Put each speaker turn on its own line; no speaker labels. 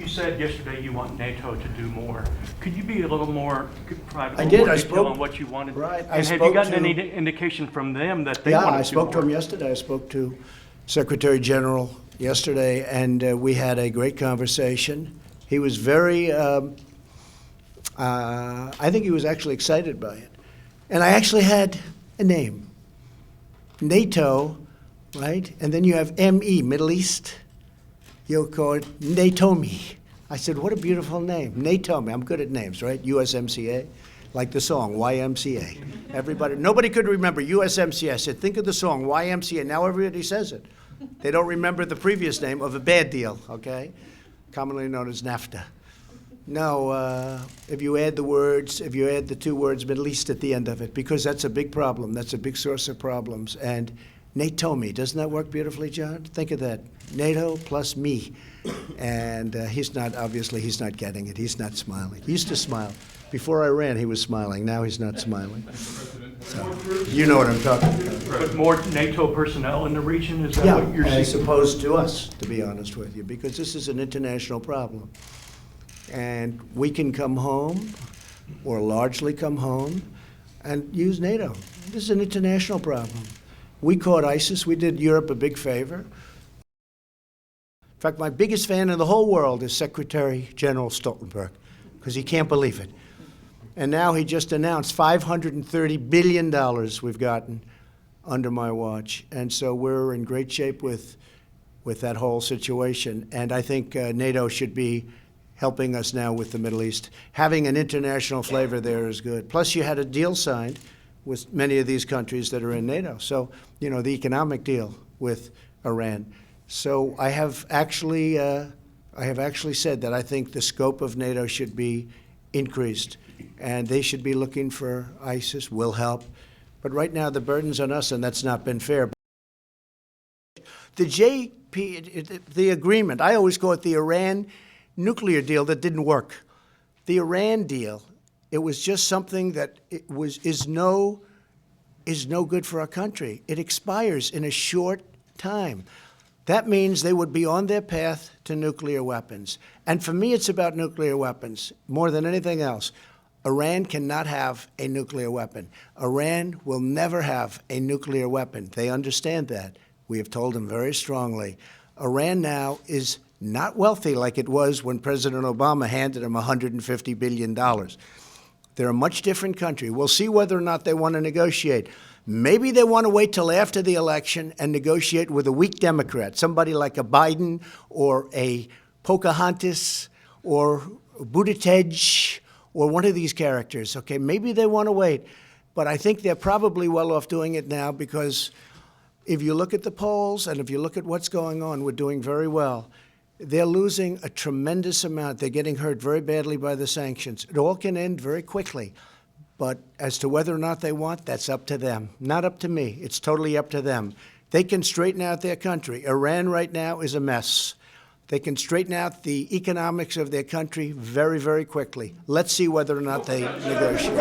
You said yesterday you want NATO to do more. Could you be a little more, provide a
I
little
did.
more
I
detail
spoke-
on what you wanted?
Right. I
And have you
spoke
gotten
to-
any indication from them that they
Yeah,
want
I
to do
spoke to
more?
him yesterday. I spoke to Secretary-General yesterday, and we had a great conversation. He was very, I think he was actually excited by it. And I actually had a name, NATO, right? And then you have ME, Middle East. You'll call it NATOME. I said, what a beautiful name, NATOME. I'm good at names, right? USMCA, like the song, YMCA. Everybody, nobody could remember USMCA. I said, think of the song, YMCA. Now everybody says it. They don't remember the previous name of a bad deal, okay? Commonly known as NAFTA. No, if you add the two words Middle East at the end of it, because that's a big problem. That's a big source of problems. And NATOME, doesn't that work beautifully, John? Think of that. NATO plus me. And obviously he's not getting it. He's not smiling. He used to smile. Before I ran, he was smiling. Now he's not smiling. So, you know what I'm talking about.
But more NATO personnel in the region, is that what you're
Yeah, as
seeking?
opposed to us, to be honest with you, because this is an international problem. And we can come home, or largely come home, and use NATO. This is an international problem. We caught ISIS. We did Europe a big favor. In fact, my biggest fan in the whole world is Secretary-General Stoltenberg, because he can't believe it. And now he just announced $530 billion we've gotten under my watch. And so we're in great shape with that whole situation. And I think NATO should be helping us now with the Middle East. Having an international flavor there is good. Plus, you had a deal signed with many of these countries that are in NATO. So, you know, the economic deal with Iran. So I have actually said that I think the scope of NATO should be increased, and they should be looking for ISIS. Will help. But right now, the burden's on us, and that's not been fair. The agreement, I always call it the Iran nuclear deal that didn't work. The Iran deal, it was just something that is no good for our country. It expires in a short time. That means they would be on their path to nuclear weapons. And for me, it's about nuclear weapons more than anything else. Iran cannot have a nuclear weapon. Iran will never have a nuclear weapon. They understand that. We have told them very strongly. Iran now is not wealthy like it was when President Obama handed them $150 billion. They're a much different country. We'll see whether or not they want to negotiate. Maybe they want to wait till after the election and negotiate with a weak Democrat, somebody like a Biden or a Pocahontas or Buttigieg or one of these characters. Okay, maybe they want to wait. But I think they're probably well off doing it now, because if you look at the polls and if you look at what's going on, we're doing very well. They're losing a tremendous amount. They're getting hurt very badly by the sanctions. It all can end very quickly. But as to whether or not they want, that's up to them. Not up to me. It's totally up to them. They can straighten out their country. Iran right now is a mess. They can straighten out the economics of their country very, very quickly. Let's see whether or not they negotiate.